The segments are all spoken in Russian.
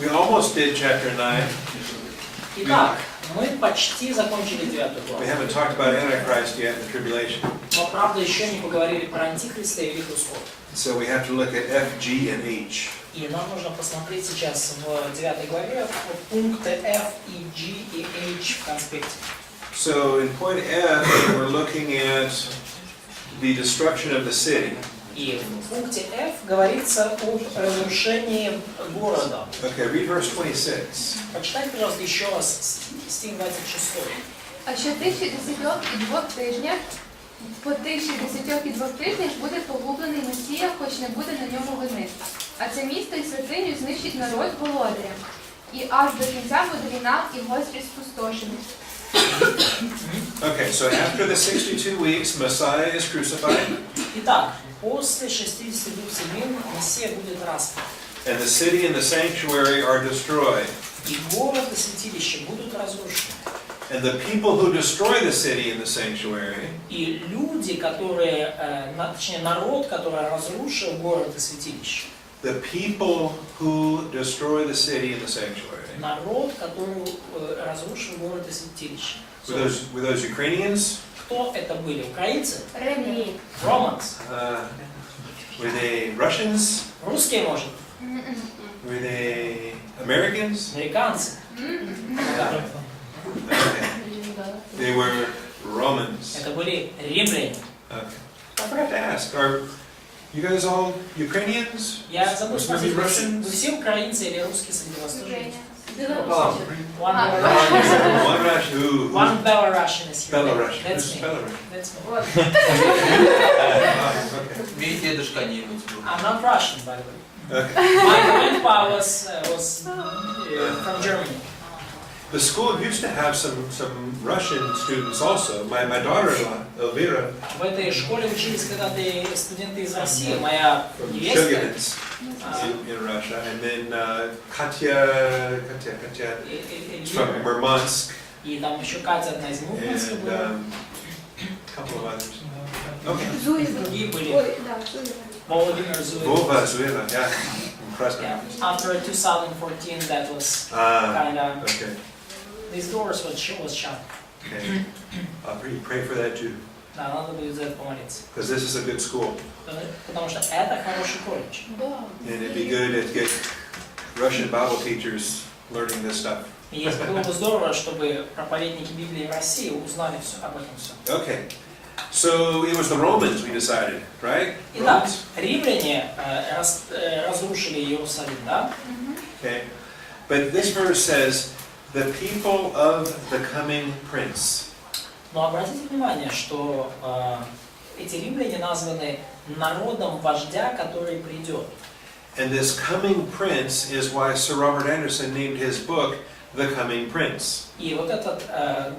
We almost did chapter 9. Итак, мы почти закончили 9 главу. We haven't talked about Antichrist yet in the tribulation. Но, правда, еще не поговорили про Антихриста и Великий Исход. So we have to look at F, G, and H. И нам нужно посмотреть сейчас в 9 главе пункты F, и G, и H в конспекте. So in point F, we're looking at the destruction of the city. И в пункте F говорится об разрушении города. Okay, read verse 26. Почитайте, пожалуйста, еще раз стих 26. А що тих 62 тижнях, по тих 62 тижнях буде погублений Месія, хоч не буде на ньому вини. А це місто і святиню знищить народ Болодаря. І аж до кінця буде війна і гострі спустошення. Okay, so after the 62 weeks, Messiah is crucified. Итак, после 62 седмин Мессия будет распят. And the city and the sanctuary are destroyed. И город и святилище будут разрушены. And the people who destroy the city and the sanctuary И люди, которые, точнее народ, который разрушил город и святилище. the people who destroy the city and the sanctuary. Народ, который разрушил город и святилище. Were those Ukrainians? Кто это были? Украинцы? Римляни. Romans. Were they Russians? Русские, может? Were they Americans? Американцы? Да. Okay. They were Romans. Это были римляне. Okay. I forgot to ask, are you guys all Ukrainians? Я забыл Maybe спросить, вы Russians? все украинцы или русские среди вас тоже есть? One Russian. One Belarusian is here. Belarusian. That's Who's me. Belarusian? That's me. Okay. Мой дедушка немец был. I'm not Russian, by the way. Okay. My grandpa was from Germany. The school used to have some Russian students also. My daughter-in-law, Elvira, В этой школе учились когда-то студенты из России. Моя from невестка. Chelyabinsk in Russia, and then Katya is from Murmansk, И там еще Катя, одна из Мурманска and была. a couple of others. Okay. Другие были. Ой, да, Зуева. Volodymyr Zuyeva. Vova, Zueva, yeah. Impressive. Yeah. After 2014, that was kind of. Okay. These doors was shut. Okay. I'll pray for that too, Да, надо будет за это помолиться. because this is a good school, Потому что это хороший колледж. and it'd be good to get Russian Bible teachers learning this stuff. И если было бы здорово, чтобы проповедники Библии в России узнали все об этом все. Okay. So it was the Romans, we decided, right? Итак, Romans. римляне разрушили Иерусалим, да? Okay. But this verse says, the people of the coming prince. Но обратите внимание, что эти римляне названы народом вождя, который придет. And this coming prince is why Sir Robert Anderson named his book The Coming Prince. И вот этот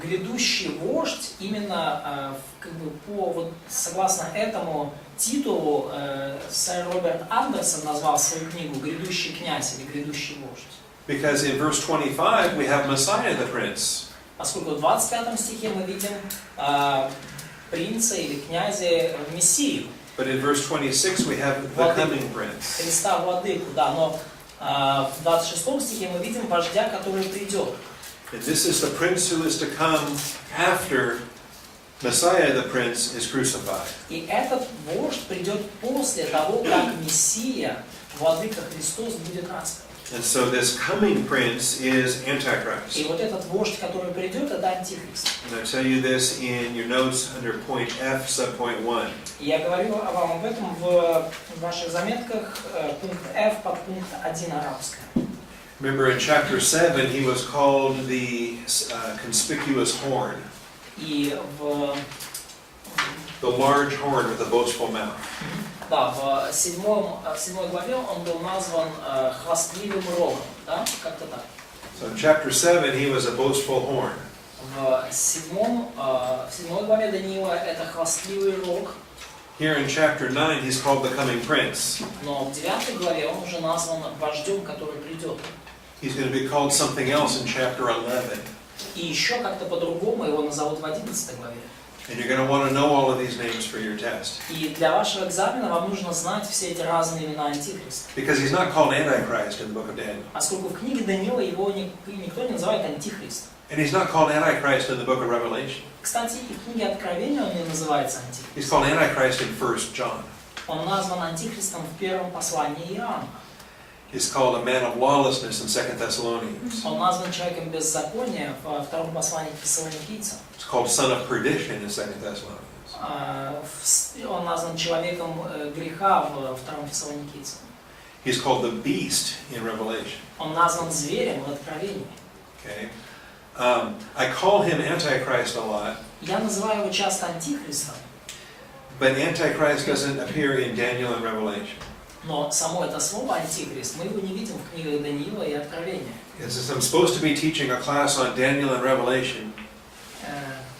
грядущий вождь, именно как бы согласно этому титулу, сэр Роберт Андерсон назвал свою книгу «Грядущий князь» или «Грядущий вождь». Because in verse 25 we have Messiah the Prince. Поскольку в 25 стихе мы видим принца или князя Мессию. But in verse 26 we have the coming prince. Христа владыку, да, но в 26 стихе мы видим вождя, который придет. And this is the prince who is to come after Messiah the Prince is crucified. И этот вождь придет после того, как Мессия, владыка Христос, будет распят. And so this coming prince is Antichrist. И вот этот вождь, который придет, это Антихрист. And I tell you this in your notes under point F, subpoint 1. И я говорю вам об этом в ваших заметках, пункт F, подпункт 1 арабская. Remember in chapter 7 he was called the conspicuous horn. И в The large horn with a boastful mouth. Да, в седьмой главе он был назван хвастливым рогом, да, как-то так. So in chapter 7 he was a boastful horn. В седьмой главе Даниила это хвастливый рог, Here in chapter 9 he's called the coming prince. но в 9 главе он уже назван вождем, который придет. He's going to be called something else in chapter 11. И еще как-то по-другому его назовут в 11 главе. And you're going to want to know all of these names for your test. И для вашего экзамена вам нужно знать все эти разные имена Антихриста. Because he's not called Antichrist in the book of Daniel. Поскольку в книге Даниила его никто не называет Антихрист. And he's not called Antichrist in the book of Revelation. Кстати, и в книге Откровения он не называется Антихрист. He's called Antichrist in 1 John. Он назван Антихристом в первом послании Иоанна. He's called a man of lawlessness in 2 Thessalonians. Он назван человеком беззакония во втором послании к Фессалоникийцам. It's called son of perdition in 2 Thessalonians. Он назван человеком греха во втором Фессалоникийцам. He's called the beast in Revelation. Он назван зверем в Откровении. Okay. I call him Antichrist a lot, Я называю его часто Антихристом, but Antichrist doesn't appear in Daniel and Revelation. но само это слово Антихрист мы его не видим в книгах Даниила и Откровения. Since I'm supposed to be teaching a class on Daniel and Revelation,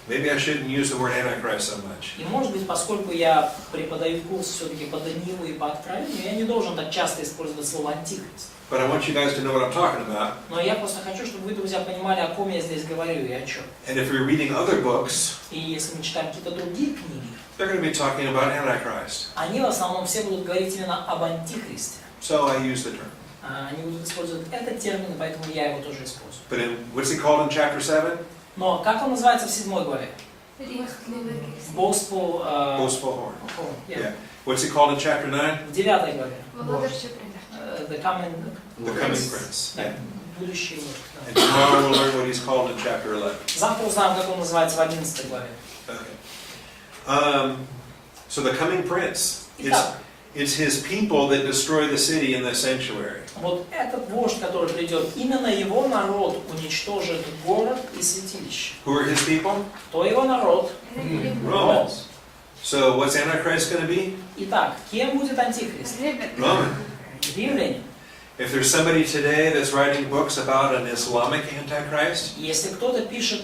maybe I shouldn't use the word Antichrist so much. И может быть, поскольку я преподаю курс все-таки по Даниилу и по Откровению, я не должен так часто использовать слово Антихрист. But I want you guys to know what I'm talking about. Но я просто хочу, чтобы вы, друзья, понимали, о ком я здесь говорю и о чем. And if you're reading other books, И если мы читаем какие-то другие книги, they're going to be talking about Antichrist. они в основном все будут говорить именно об Антихристе. So I use the term. Они будут использовать этот термин, поэтому я его тоже использую. But what's he called in chapter 7? Но как он называется в 7 главе? Boastful Boastful horn. horn. Yeah. What's he called in chapter 9? В 9 главе. The coming Prince. Да, Yeah. будущий вождь. And tomorrow we'll learn what he's called in chapter 11. Завтра узнаем, как он называется в 11 главе. Okay. So the coming prince, Итак, it's his people that destroy the city and the sanctuary. вот этот вождь, который придет, именно его народ уничтожит город и святилище. Who are his people? Кто его народ? Romans. So what's Antichrist going to be? Итак, кем будет Антихрист? Roman. Римляне. If there's somebody today that's writing books about an Islamic Antichrist, Если кто-то пишет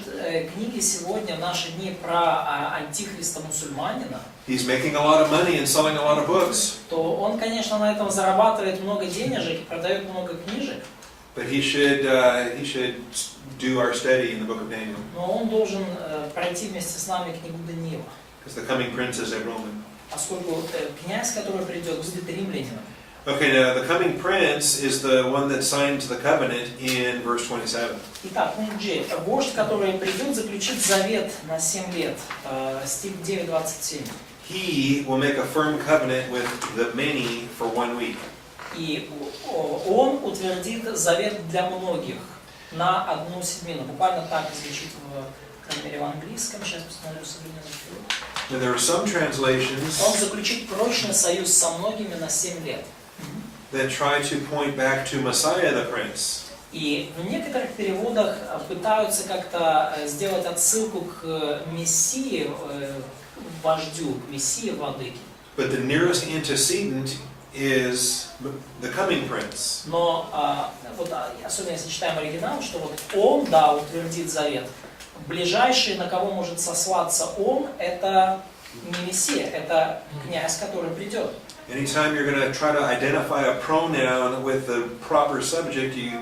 книги сегодня, в наши дни, про антихриста мусульманина, he's making a lot of money and selling a lot of books, то он, конечно, на этом зарабатывает много денежек и продает много книжек, but he should do our study in the book of Daniel, но он должен пройти вместе с нами книгу Даниила, because the coming prince is a Roman. поскольку князь, который придет, будет римлянином. Okay, now the coming prince is the one that signed the covenant in verse 27. Итак, пункт G. Вождь, который придет, заключит завет на 7 лет. Стих 9:27. He will make a firm covenant with the many for 1 week. И он утвердит завет для многих на 1/7. Буквально так звучит в, крайней мере, в английском. Сейчас посмотрю современный перевод. Now there are some translations Он заключит прочный союз со многими на 7 лет. that try to point back to Messiah the Prince. И в некоторых переводах пытаются как-то сделать отсылку к Мессии, вождю, к Мессии владыке. But the nearest antecedent is the coming prince. Но вот, особенно если читаем оригинал, что вот он, да, утвердит завет. Ближайший, на кого может сослаться он, это не Мессия, это князь, который придет. Anytime you're going to try to identify a pronoun with the proper subject, you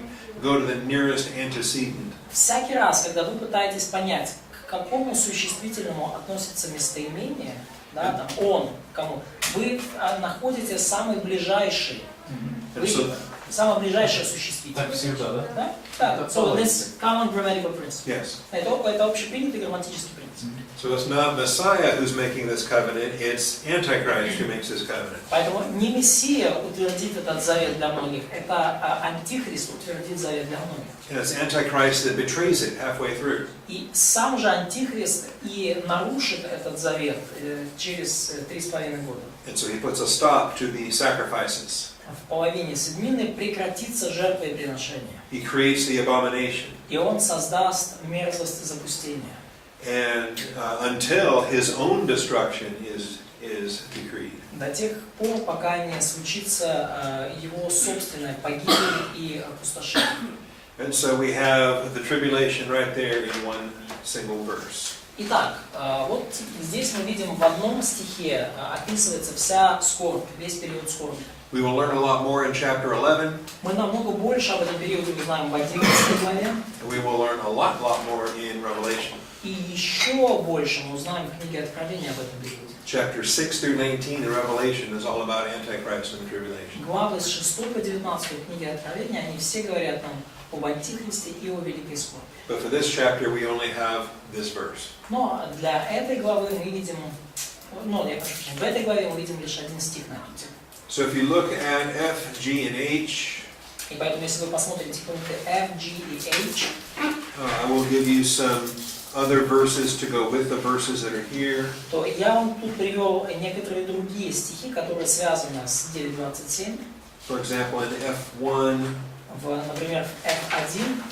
go to the nearest antecedent. Всякий раз, когда вы пытаетесь понять, к какому существительному относится местоимение, да, там, он, кому, вы находите самый ближайший, самое ближайшее существительное. Так всегда, да? Да? Да. So this common grammatical principle. Yes. Это общепринятый грамматический принцип. So it's not Messiah who's making this covenant, it's Antichrist who makes this covenant. Поэтому не Мессия утвердит этот завет для многих, это Антихрист утвердит завет для многих. And it's Antichrist that betrays it halfway through. И сам же Антихрист и нарушит этот завет через 3,5 года. And so he puts a stop to the sacrifices. В половине седмины прекратится жертвоприношение. He creates the abomination. И он создаст мерзость и запустение. And until his own destruction is decreed. До тех пор, пока не случится его собственная погибель и опустошение. And so we have the tribulation right there in one single verse. Итак, вот здесь мы видим в одном стихе описывается вся скорбь, весь период скорби. We will learn a lot more in chapter 11. Мы намного больше об этом периоде узнаем в 11 главе. And we will learn a lot more in Revelation. И еще больше мы узнаем в книге Откровения об этом периоде. Chapter 6 through 19 in Revelation is all about Antichrist and the tribulation. Главы с 6 по 19 книги Откровения, они все говорят нам об Антихристе и о Великой Скорби. But for this chapter, we only have this verse. Но для этой главы мы видим, в этой главе мы видим лишь один стих на эту тему. So if you look at F, G, and H, И поэтому, если вы посмотрите пункты F, G и H, I will give you some other verses to go with the verses that are here. то я вам тут привел некоторые другие стихи, которые связаны с 9.27. For example, in F1, Например, в F1,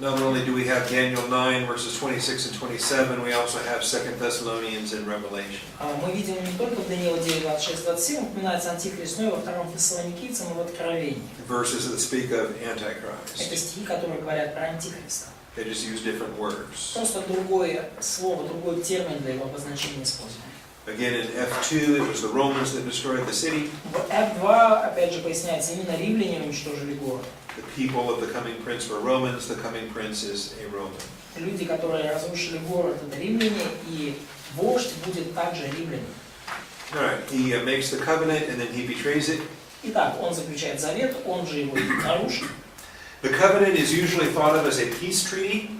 not only do we have Daniel 9 verses 26 and 27, we also have 2 Thessalonians and Revelation. мы видим не только в Даниила 9.26-27 упоминается Антихрист, но и во 2 Фессалоникийцам и в Откровении. Verses that speak of Antichrist. Это стихи, которые говорят про Антихриста. They just use different words. Просто другое слово, другой термин для его обозначения используем. Again, in F2, it was the Romans that destroyed the city. В F2, опять же, поясняется, именно римляне уничтожили город. The people of the coming prince were Romans. The coming prince is a Roman. Люди, которые разрушили город, это римляне, и вождь будет также римлянин. All right, he makes the covenant and then he betrays it. Итак, он заключает завет, он же его нарушит. The covenant is usually thought of as a peace treaty.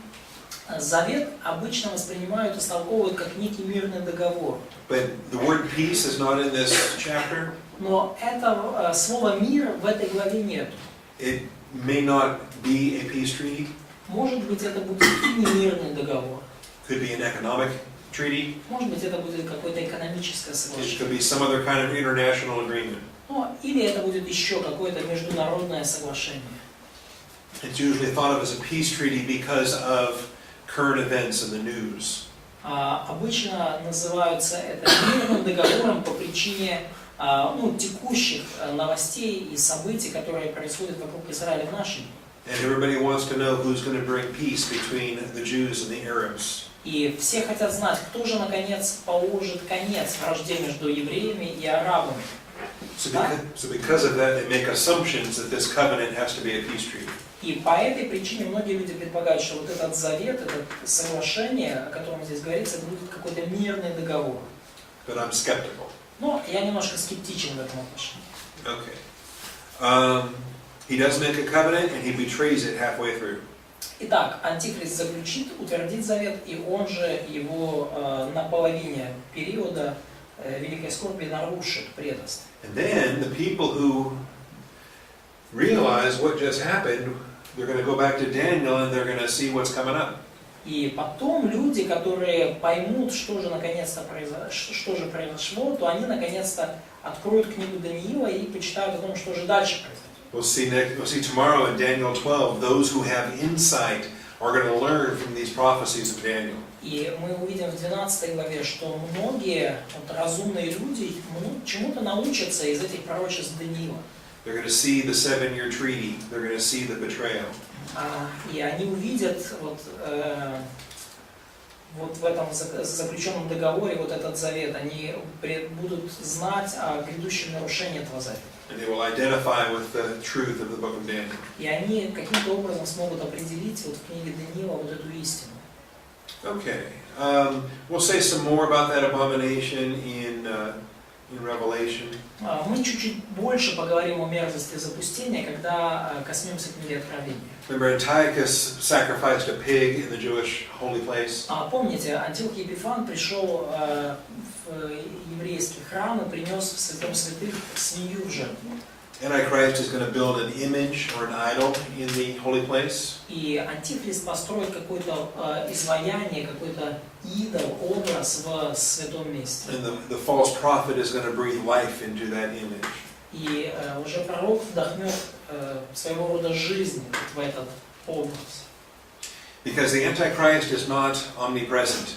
Завет обычно воспринимают и истолковывают как некий мирный договор. But the word peace is not in this chapter. Но этого слова «мир» в этой главе нет. It may not be a peace treaty. Может быть, это будет и не мирный договор. Could be an economic treaty. Может быть, это будет какое-то экономическое It соглашение. could be some other kind of international agreement. Ну, или это будет еще какое-то международное соглашение. It's usually thought of as a peace treaty because of current events in the news. Обычно называются это мирным договором по причине текущих новостей и событий, которые происходят вокруг Израиля в наши дни. And everybody wants to know who's going to bring peace between the Jews and the Arabs. И все хотят знать, кто же наконец положит конец вражде между евреями и арабами. So because of that, they make assumptions that this covenant has to be a peace treaty. И по этой причине многие люди предполагают, что вот этот завет, это соглашение, о котором здесь говорится, это будет какой-то мирный договор. But I'm skeptical. Но я немножко скептичен в этом отношении. Okay. He does make a covenant and he betrays it halfway through. Итак, Антихрист заключит, утвердит завет, и он же его на половине периода Великой Скорби нарушит, предаст. And then the people who realize what just happened, they're going to go back to Daniel and they're going to see what's coming up. И потом люди, которые поймут, что же произошло, то они наконец-то откроют книгу Даниила и почитают о том, что же дальше произойдет. We'll see tomorrow in Daniel 12, those who have insight are going to learn from these prophecies of Daniel. И мы увидим в 12 главе, что многие разумные люди чему-то научатся из этих пророчеств Даниила. They're going to see the 7-year treaty. They're going to see the betrayal. И они увидят в этом заключенном договоре вот этот завет, они будут знать о грядущем нарушении этого завета. And they will identify with the truth of the book of Daniel. И они каким-то образом смогут определить вот в книге Даниила вот эту истину. Okay. We'll say some more about that abomination in Revelation. Мы чуть-чуть больше поговорим о мерзости запустения, когда коснемся книги Откровения. Remember, Antiochus sacrificed a pig in the Jewish holy place. Помните, Антиох Епифан пришел в еврейский храм и принес в святом святых свинью в жертву. Antichrist is going to build an image or an idol in the holy place. И Антихрист построит какое-то изваяние, какой-то идол, образ в святом месте. And the false prophet is going to breathe life into that image. И уже пророк вдохнет своего рода жизнь в этот образ. Because the Antichrist is not omnipresent.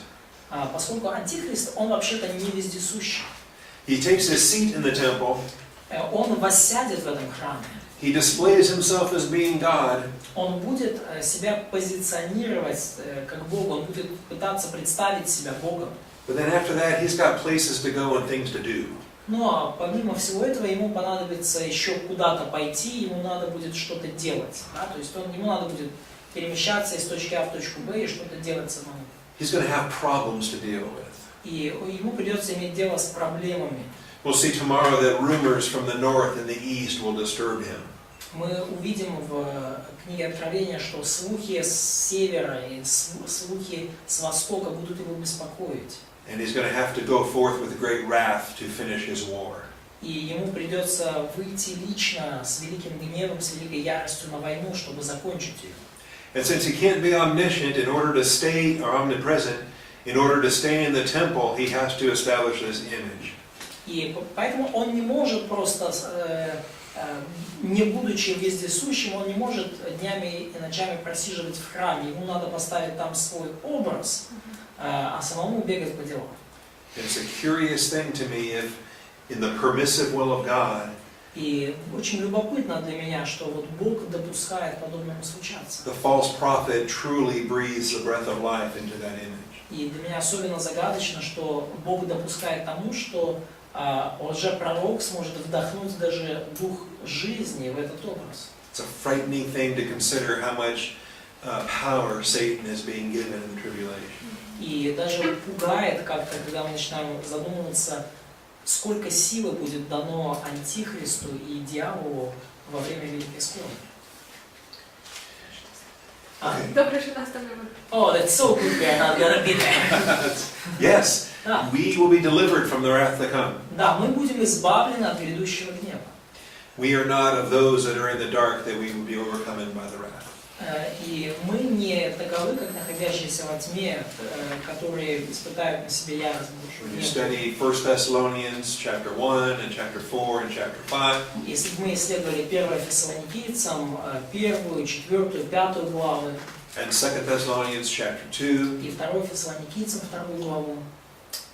Поскольку Антихрист, он вообще-то не вездесущий. He takes his seat in the temple. Он воссядет в этом храме. He displays himself as being God. Он будет себя позиционировать как Бог, он будет пытаться представить себя Богом. But then after that, he's got places to go and things to do. Но помимо всего этого, ему понадобится еще куда-то пойти, ему надо будет что-то делать. Да? То есть ему надо будет перемещаться из точки А в точку Б и что-то делать самому. he's going to have problems to deal with. И ему придется иметь дело с проблемами. We'll see tomorrow that rumors from the north and the east will disturb him. Мы увидим в книге Откровения, что слухи с севера и слухи с востока будут его беспокоить. And he's going to have to go forth with great wrath to finish his war. И ему придется выйти лично с великим гневом, с великой яростью на войну, чтобы закончить ее. And since he can't be omniscient in order to stay, or omnipresent, in order to stay in the temple, he has to establish this image. И поэтому он не может просто, не будучи вездесущим, он не может днями и ночами просиживать в храме. Ему надо поставить там свой образ, а самому бегать по делам. It's a curious thing to me if, in the permissive will of God, И очень любопытно для меня, что вот Бог допускает подобному случаться. the false prophet truly breathes the breath of life into that image. И для меня особенно загадочно, что Бог допускает тому, что лжепророк сможет вдохнуть даже дух жизни в этот образ. It's a frightening thing to consider how much power Satan is being given in the tribulation. И даже пугает как-то, когда мы начинаем задумываться, сколько силы будет дано Антихристу и дьяволу во время Великой Скорби. Добре, що нас там немає. Oh, that's so good, we are not gonna be there. Yes, Да. we will be delivered from the wrath to come. Да, мы будем избавлены от грядущего гнева. We are not of those that are in the dark that we will be overcome by the wrath. И мы не таковы, как находящиеся во тьме, которые испытают на себе ярость Божью. When you study 1 Thessalonians chapter 1 and chapter 4 and chapter 5, Если бы мы исследовали 1 Фессалоникийцам, 1, 4, 5 главы, and 2 Thessalonians chapter 2, и 2 Фессалоникийцам 2 главу,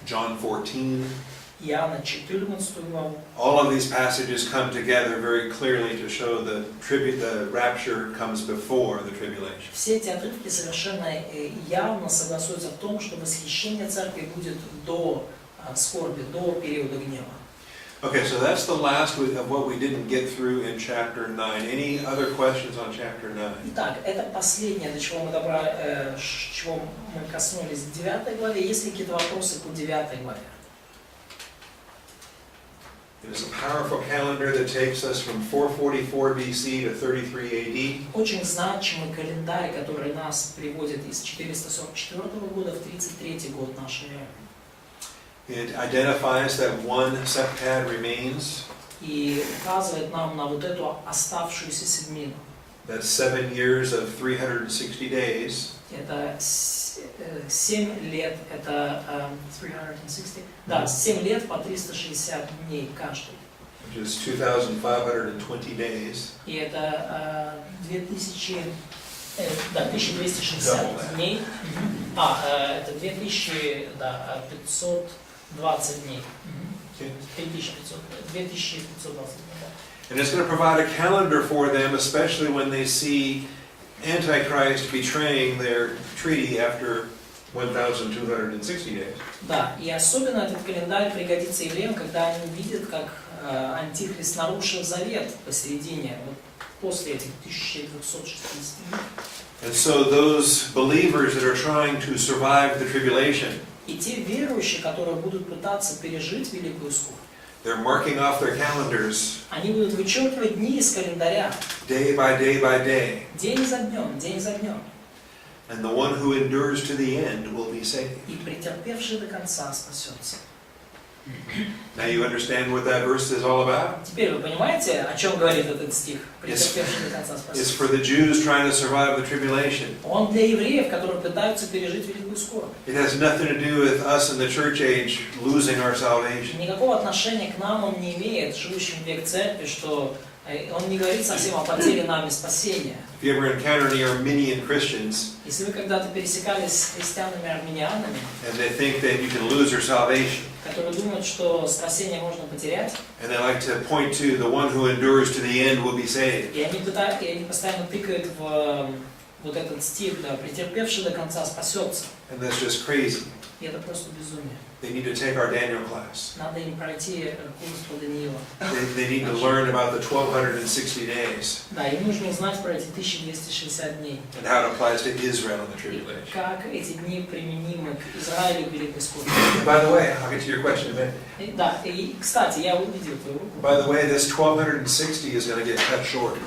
John 14, Иоанна 14 главу, all of these passages come together very clearly to show the rapture comes before the tribulation. все эти отрывки совершенно явно согласуются в том, что восхищение церкви будет до скорби, до периода гнева. Okay, so that's the last of what we didn't get through in chapter 9. Any other questions on chapter 9? Итак, это последнее, до чего чего мы коснулись в 9 главе. Есть ли какие-то вопросы по 9 главе? It is a powerful calendar that takes us from 444 BC to 33 AD. Очень значимый календарь, который нас приводит из 444 года в 33 год нашей эры. It identifies that one septad remains. И указывает нам на вот эту оставшуюся седмину. That's 7 years of 360 days. Это 7 лет, это 360, да, 7 лет по 360 дней каждый. Which is 2,520 days. И это 1260 дней. Это 2520 дней. 2520 дней. And it's going to provide a calendar for them, especially when they see Antichrist betraying their treaty after 1,260 days. Да, и особенно этот календарь пригодится евреям, когда они увидят, как Антихрист нарушил завет посередине, вот после этих 1260 дней. And so those believers that are trying to survive the tribulation, И те верующие, которые будут пытаться пережить великую скорбь, they're marking off their calendars они будут вычеркивать дни из календаря, day by day by day. день за днем, день за днем. And the one who endures to the end will be saved. И претерпевший до конца спасется. Now you understand what that verse is all about? Теперь вы понимаете, о чем говорит этот стих? Претерпевший до конца It's спасется. for the Jews trying to survive the tribulation. Он для евреев, которые пытаются пережить великую скорбь. It has nothing to do with us in the church age losing our salvation. Никакого отношения к нам он не имеет, живущим в век церкви, что он не говорит совсем о потере нами спасения. If you ever encounter any Armenian Christians Если вы когда-то пересекались с христианами-армянианами, and they think that you can lose your salvation, которые думают, что спасение можно потерять, and they like to point to the one who endures to the end will be saved. и они постоянно тыкают в вот этот стих, да, претерпевший до конца спасется. And that's just crazy. И это просто безумие. They need to take our Daniel class. Надо им пройти курс по Даниила. They need to learn about the 1260 days Да, им нужно узнать про эти 1260 дней. and how it applies to Israel in the И tribulation. как эти дни применимы к Израилю перед исходом. By the way, I'll get to your question in a minute. Да, и, кстати, я увидел твою руку. By the way, this 1260 is going to get cut short.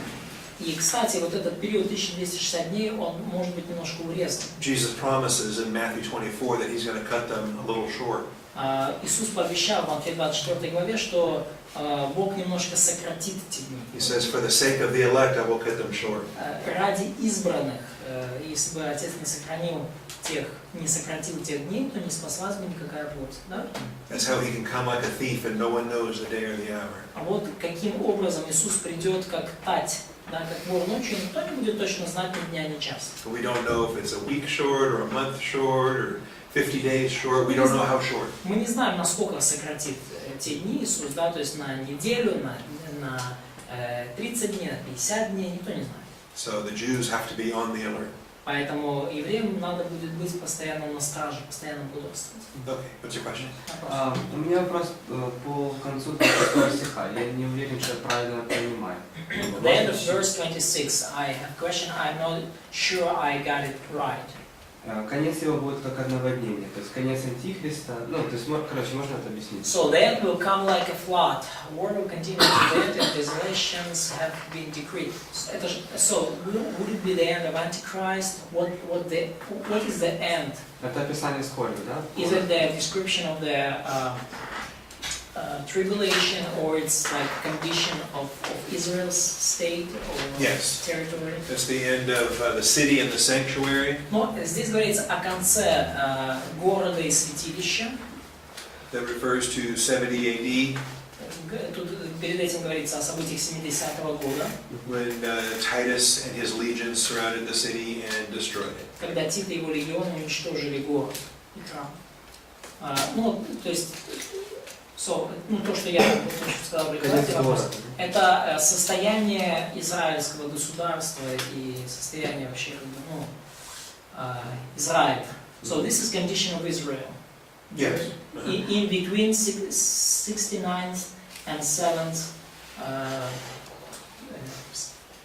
И, кстати, вот этот период 1260 дней, он может быть немножко урезан. Jesus promises in Matthew 24 that he's going to cut them a little short. Иисус пообещал в Матфея 24 главе, что Бог немножко сократит эти дни. He says, for the sake of the elect, I will cut them short. Ради избранных, если бы Отец не сократил тех дней, то не спаслась бы никакая плоть. Да? That's how he can come like a thief and no one knows the day or the hour. А вот каким образом Иисус придет как тать, да, как вор ночью, никто не будет точно знать ни дня, ни часа. We don't know if it's a week short or a month short or 50 days short. We don't know how short. Мы не знаем, насколько сократит те дни Иисус, да, то есть на неделю, на 30 дней, на 50 дней, никто не знает. So the Jews have to be on the alert. Поэтому евреям надо будет быть постоянно на страже, постоянно бодрствовать. Okay, what's your question? У меня вопрос по концу 26 стиха. Я не уверен, что я правильно понимаю. At the end of verse 26, I have a question, I'm not sure I got it right. Конец его будет как одноводнение, то есть конец Антихриста, ну, то есть, короче, можно это объяснить? So the end will come like a flood, war will continue to the end, and desolations have been decreed. So would it be the end of Antichrist? What is the end? Это описание скорби, да? Is it the description of the tribulation, or it's like condition of Israel's state or Yes. territory? It's the end of the city and the sanctuary. Но здесь говорится о конце города и святилища. That refers to 70 AD Тут перед этим говорится о событиях 70-го года, when Titus and his legions surrounded the city and destroyed it. когда Тит и его легионы уничтожили город и храм. Ну, то есть, то, что я сказал, вопрос, это состояние израильского государства и состояние вообще, Израиля. So this is condition of Israel. Yes. In between 69th and 7th.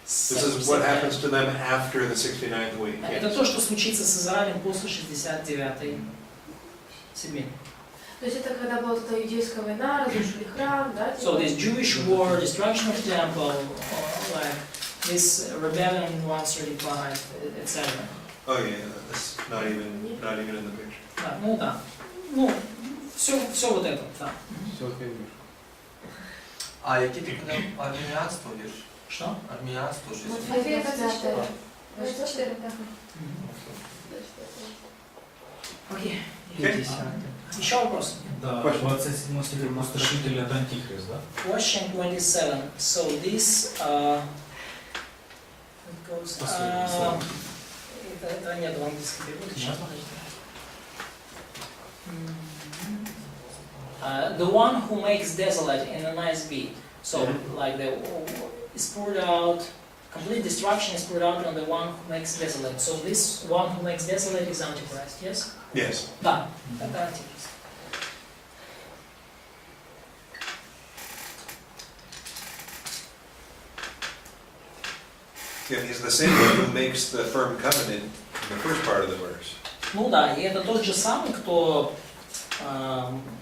This is what happens to them after the 69th week. Это то, что случится с Израилем после 69-й седмицы. То есть это когда была эта иудейская война, разрушили храм, да? So this Jewish war, destruction of temple, like this rebellion in 135, etc. Oh yeah, that's not even in the picture. Да, да. Все вот это, да. Все, конечно. А який ти казав арміянство вірш? Что? Арміянство, щось. Матфея 24. 24, так. Окей. Okay. Еще вопрос? Да, 27 стих опустошитель это Антихрист, да? Question 27. So this это нет в английском переводе. Сейчас, the one who makes desolate in a nice beat. So like is poured out, complete destruction is poured out on the one who makes desolate. So this one who makes desolate is Antichrist, yes? Yes. Да, это Антихрист. Yeah, he's the same one who makes the firm covenant in the first part of the verse. Ну да, и это тот же самый, кто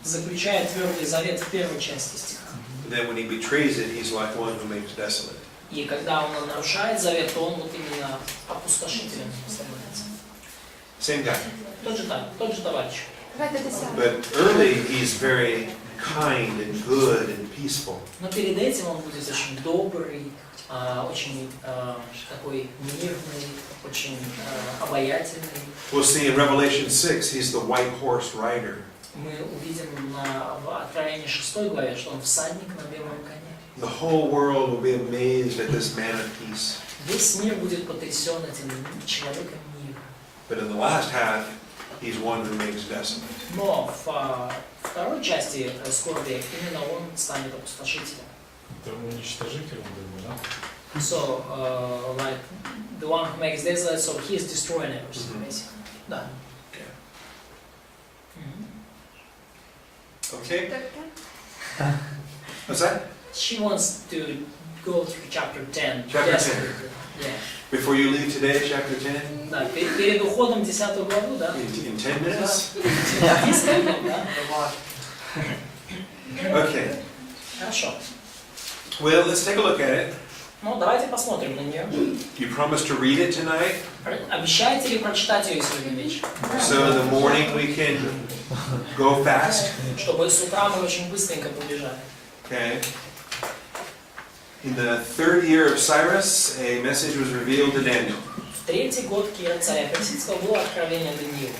заключает твердый завет в первой части стиха. And then when he betrays it, he's like one who makes desolate. И когда он нарушает завет, то он вот именно опустошителем становится. Same guy. Тот же товарищ. But early he's very kind and good and peaceful. Но перед этим он будет очень добрый, очень такой мирный, очень обаятельный. We'll see in Revelation 6, he's the white horse rider. Мы увидим в Откровении 6 главе, что он всадник на белом коне. The whole world will be amazed at this man of peace. Весь мир будет потрясен этим человеком мира. But in the last half, he's one who makes desolate. Но в второй части скорби именно он станет опустошителем. Это уничтожитель, да? So, like the one who makes desolate, so he is destroying everything, basically. Да. Yeah. Okay? Так. What's that? She wants to go to chapter 10. Chapter Yes. 10. Yeah. Before you leave today, chapter 10? Да, перед уходом в 10 главу, да? In 10 minutes? 10 минут, да? Okay. Хорошо. Well, let's take a look at it. Ну, давайте посмотрим на нее. You promised to read it tonight, Обещаете ли прочитать ее сегодня вечером? so in the morning we can go fast. Чтобы с утра мы очень быстренько побежали. Okay. In the third year of Cyrus, a message was revealed to Daniel. В третий год Кира царя Персидского было откровение Даниила.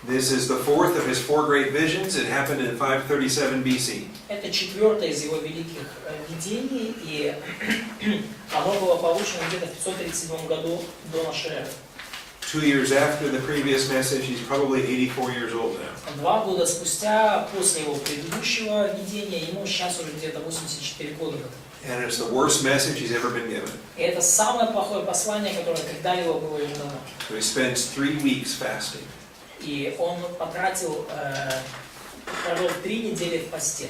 This is the fourth of his four great visions. It happened in 537 BC. Это четвертое из его великих видений, и оно было получено где-то в 537 году до нашей эры. 2 years after the previous message, he's probably 84 years old now. 2 года спустя, после его предыдущего видения, ему сейчас уже где-то 84 года. And it's the worst message he's ever been given. И это самое плохое послание, которое когда-либо было ему дано. So he spends 3 weeks fasting. И он провел 3 недели в посте.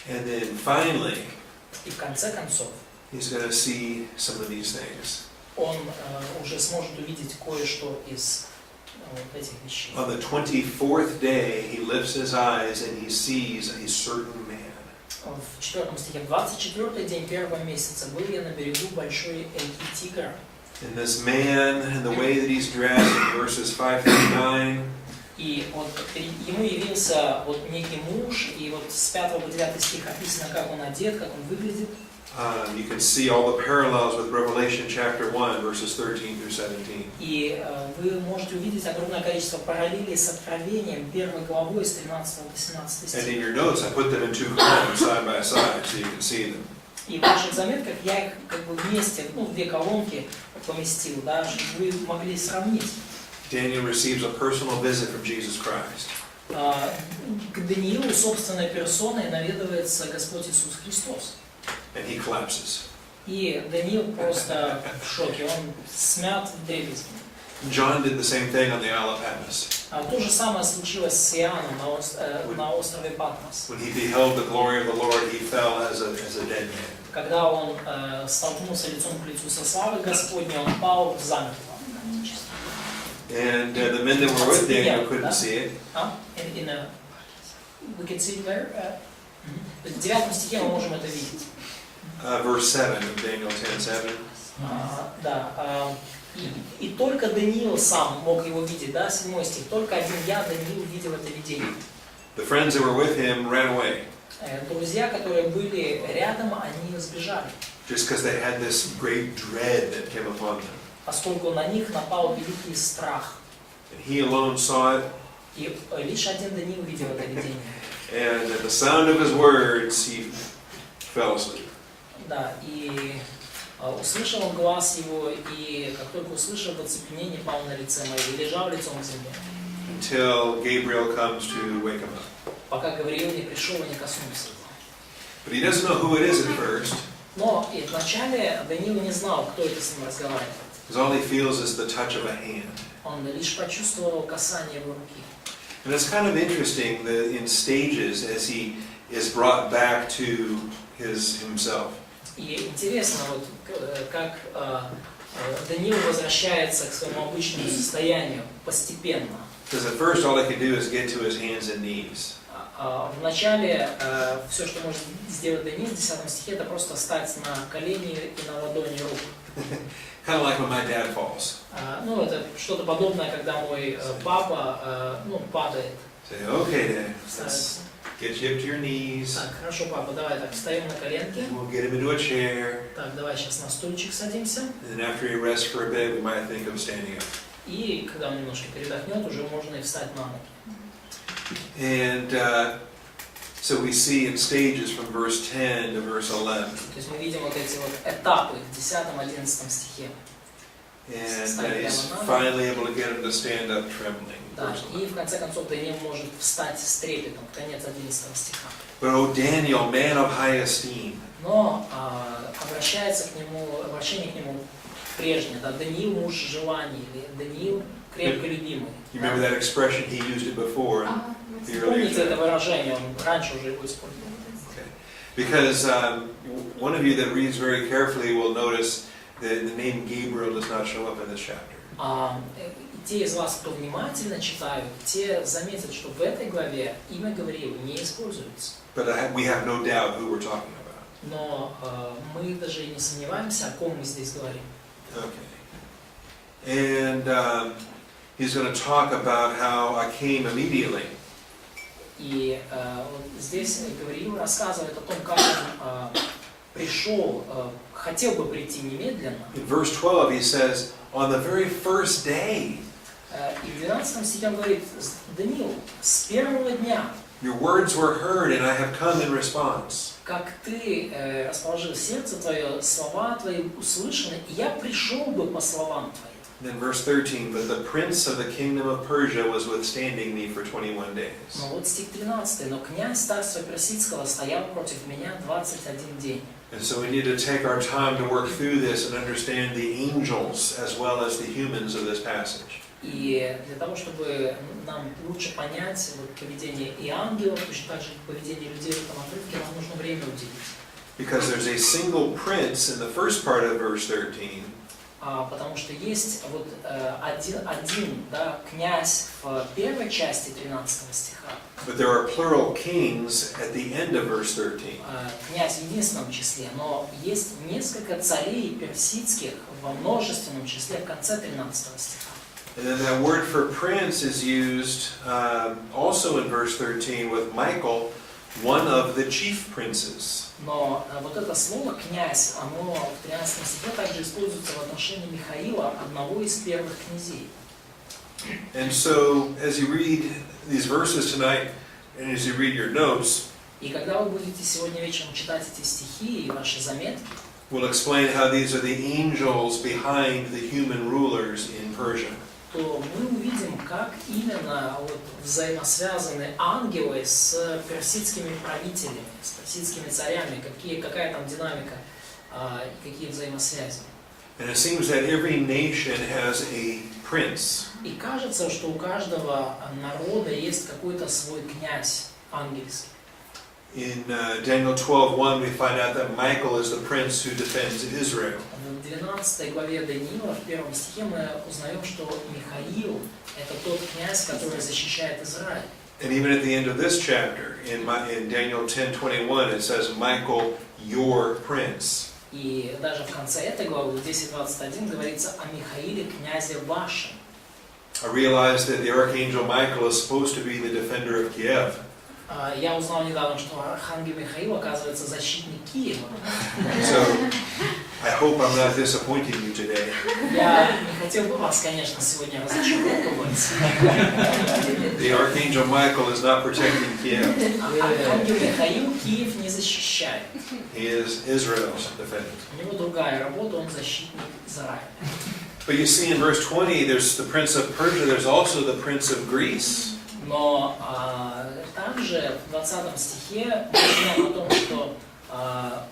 And then finally, И в конце концов, he's going to see some of these things. он уже сможет увидеть кое-что из вот этих вещей. On the 24th day, he lifts his eyes and he sees a certain man. В 4 стихе, 24-й день первого месяца, был я на берегу большой реки Тигра. And this man, and the way that he's dressed in verses 5 through 9, И вот ему явился вот некий муж, и вот с 5 по 9 стих описано, как он одет, как он выглядит. you can see all the parallels with Revelation chapter 1, verses 13 through 17. И вы можете увидеть огромное количество параллелей с Откровением, 1 главой с 13 по 17 And стих. in your notes, I put them in 2 columns side by side so you can see them. И в ваших заметках я их как бы вместе, в 2 колонки поместил, да, чтобы вы могли сравнить. Daniel receives a personal visit from Jesus Christ. К Даниилу собственной персоной наведывается Господь Иисус Христос. And he collapses. И Даниил просто в шоке, он смят в дребезги. John did the same thing on the Isle of Patmos. То же самое случилось с Иоанном на острове Патмос. When he beheld the glory of the Lord, he fell as a dead man. Когда он столкнулся лицом к лицу со славой Господней, он пал замертво. And the men that were with Daniel couldn't see it. We can see it there. В 9 стихе мы можем это видеть. Verse 7 of Daniel 10:7. Да. И только Даниил сам мог его видеть, да, 7 стих. Только один я, Даниил, видел это видение. The friends that were with him ran away. Друзья, которые были рядом, они сбежали. Just because they had this great dread that came upon them. Поскольку на них напал великий страх. And he alone saw it. И лишь один Даниил видел это видение. And at the sound of his words, he fell asleep. Да, и услышал он глаз его, и как только услышал, в оцепенении пал на лице мое, и лежал лицом к земле. Until Gabriel comes to wake him up. Пока Гавриил не пришел и не коснулся его. But he doesn't know who it is at first. Но и вначале Даниил не знал, кто это с ним разговаривает. Because all he feels is the touch of a hand. Он лишь почувствовал касание его руки. And it's kind of interesting that in stages as he is brought back to himself. И интересно, вот как Даниил возвращается к своему обычному состоянию постепенно. Because at first all he can do is get to his hands and knees. Вначале все, что может сделать Даниил в 10 стихе, это просто встать на колени и на ладони рук. Kind of like when my dad falls. Ну, это что-то подобное, когда мой папа падает. Say, okay, Dad, let's get you up to your knees. Так, хорошо, папа, давай так, встаем на коленки. We'll get him into a chair. Так, давай сейчас на стульчик садимся. And then after he rests for a bit, we might think of standing up. И когда он немножко передохнет, уже можно и встать на ноги. And so we see in stages from verse 10 to verse 11. То есть мы видим вот эти вот этапы в 10-11 стихе. And he's finally able to get him to stand up trembling. Да, и в конце концов Даниил может встать с трепетом, конец 11 стиха. But O Daniel, man of high esteem. Но обращение к нему прежнее, да, Даниил муж желаний, или Даниил крепко любимый. You remember that expression, he used it before. The Помните earlier это выражение, он раньше уже его использовал. Okay. Because one of you that reads very carefully will notice that the name Gabriel does not show up in this chapter. Те из вас, кто внимательно читают, те заметят, что в этой главе имя Гавриила не используется. But we have no doubt who we're talking about. Но мы даже и не сомневаемся, о ком мы здесь говорим. Okay. And he's going to talk about how I came immediately. И вот здесь Гавриил рассказывает о том, как он пришел, хотел бы прийти немедленно. In verse 12 he says, on the very first day. И в 12 стихе он говорит: Даниил, с первого дня, Your words were heard, and I have come in response. как ты расположил сердце твое, слова твои услышаны, и я пришел бы по словам твоим. Then verse 13, but the prince of the kingdom of Persia was withstanding me for 21 days. Но вот стих 13. Но князь царства Персидского стоял против меня 21 день. And so we need to take our time to work through this and understand the angels as well as the humans of this passage. И для того, чтобы нам лучше понять вот, поведение и ангелов, точно так же поведение людей в этом отрывке, нам нужно время уделить. Because there's a single prince in the first part of verse 13. Потому что есть вот один князь в первой части 13 стиха. But there are plural kings at the end of verse 13. Князь в единственном числе, но есть несколько царей персидских во множественном числе в конце 13 стиха. And then that word for prince is used also in verse 13 with Michael, one of the chief princes. Но вот это слово «князь», оно в 13 стихе также используется в отношении Михаила, одного из первых князей. And so, as you read these verses tonight, and as you read your notes, И когда вы будете сегодня вечером читать эти стихи и ваши заметки, we'll explain how these are the angels behind the human rulers in Persia. то мы увидим, как именно вот взаимосвязаны ангелы с персидскими правителями, с персидскими царями, какая там динамика, какие взаимосвязи. And it seems that every nation has a prince. И кажется, что у каждого народа есть какой-то свой князь ангельский. In Daniel 12:1, we find out that Michael is the prince who defends Israel. В 12 главе Даниила, в первом стихе, мы узнаем, что Михаил – это тот князь, который защищает Израиль. And even at the end of this chapter, in Daniel 10:21, it says, Michael, your prince. И даже в конце этой главы, в 10:21, говорится о Михаиле, князе вашем. I realized that the archangel Michael is supposed to be the defender of Kiev. Я узнал недавно, что архангел Михаил, оказывается, защитник Киева. So, I hope I'm not disappointing you today. Я не хотел бы вас, конечно, сегодня разочаровывать. The archangel Michael is not protecting Kiev. Архангел Михаил Киев не защищает. He is Israel's defender. У него другая работа, он защитник Израиля. But you see in verse 20, there's the prince of Persia, there's also the prince of Greece. Но также в 20 стихе мы узнаем о том, что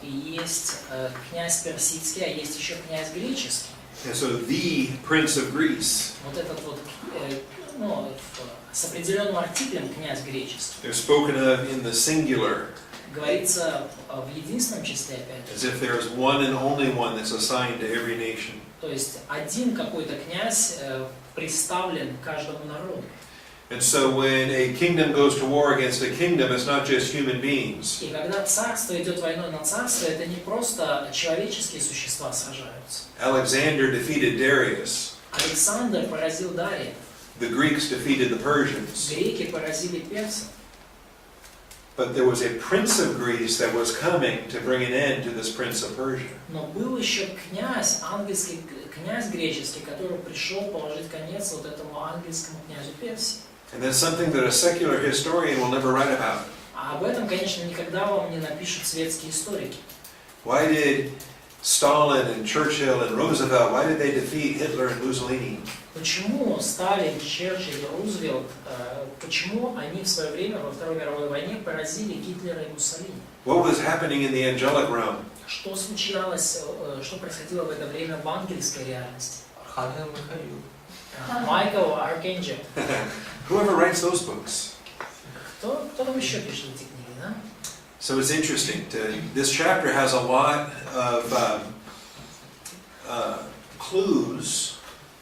есть князь персидский, а есть еще князь греческий. And so the prince of Greece. Вот этот вот, с определенным артиклем князь греческий. They're spoken of in the singular, Говорится в единственном числе опять. as if there is one and only one that's assigned to every nation. То есть один какой-то князь представлен каждому народу. And so when a kingdom goes to war against a kingdom, it's not just human beings. И когда царство идет войной на царство, это не просто человеческие существа сражаются. Alexander defeated Darius. Александр поразил Дария. The Greeks defeated the Persians. Греки поразили персов. But there was a prince of Greece that was coming to bring an end to this prince of Persia. Но был еще князь, ангельский князь греческий, который пришел положить конец вот этому ангельскому князю Персии. And that's something that a secular historian will never write about. А об этом, конечно, никогда вам не напишут светские историки. Why did Stalin and Churchill and Roosevelt, why did they defeat Hitler and Mussolini? Почему Сталин, Черчилль, Рузвельт, почему они в свое время во Второй мировой войне поразили Гитлера и Муссолини? What was happening in the angelic realm? Что случалось, что происходило в это время в ангельской реальности? Архангел Михаил. Майкл, Архангел. Whoever writes those books? Кто там еще пишет эти книги, да? So it's interesting. This chapter has a lot of clues,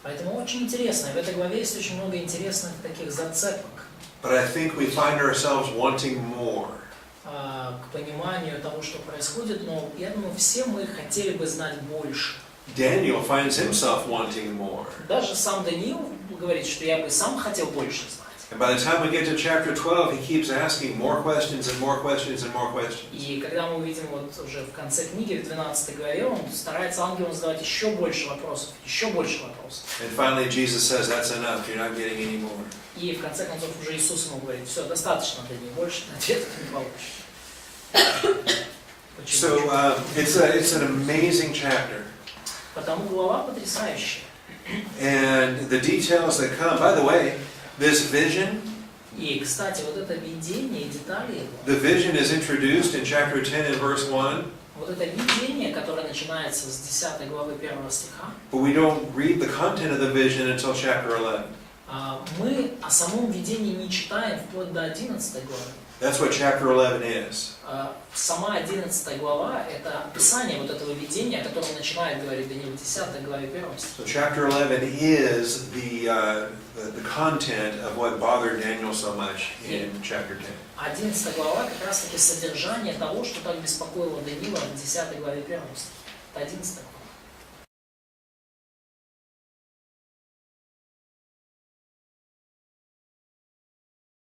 Поэтому очень интересно. В этой главе есть очень много интересных таких зацепок but I think we find ourselves wanting more. к пониманию того, что происходит, но я думаю, все мы хотели бы знать больше. Daniel finds himself wanting more. Даже сам Даниил говорит, что я бы сам хотел больше знать. And by the time we get to chapter 12, he keeps asking more questions and more questions and more questions. И когда мы увидим вот уже в конце книги, в 12 главе, он старается ангелам задавать еще больше вопросов, еще больше вопросов. And finally Jesus says, that's enough, you're not getting any more. И в конце концов уже Иисус ему говорит, все, достаточно, Даниил, больше ответов не получишь. So it's an amazing chapter. Потому глава потрясающая. And the details that come, by the way, this vision, И, кстати, вот это видение и детали его, the vision is introduced in chapter 10 and verse 1, вот это видение, которое начинается с 10 главы 1 стиха, but we don't read the content of the vision until chapter 11. мы о самом видении не читаем вплоть до 11 главы. That's what chapter 11 is. Сама 11 глава – это описание вот этого видения, о котором начинает говорить Даниил в 10 главе 1 стиха. So chapter 11 is the content of what bothered Daniel so much in chapter 10. 11 глава как раз таки содержание того, что так беспокоило Даниила в 10 главе 1 стиха. Это 11 глава.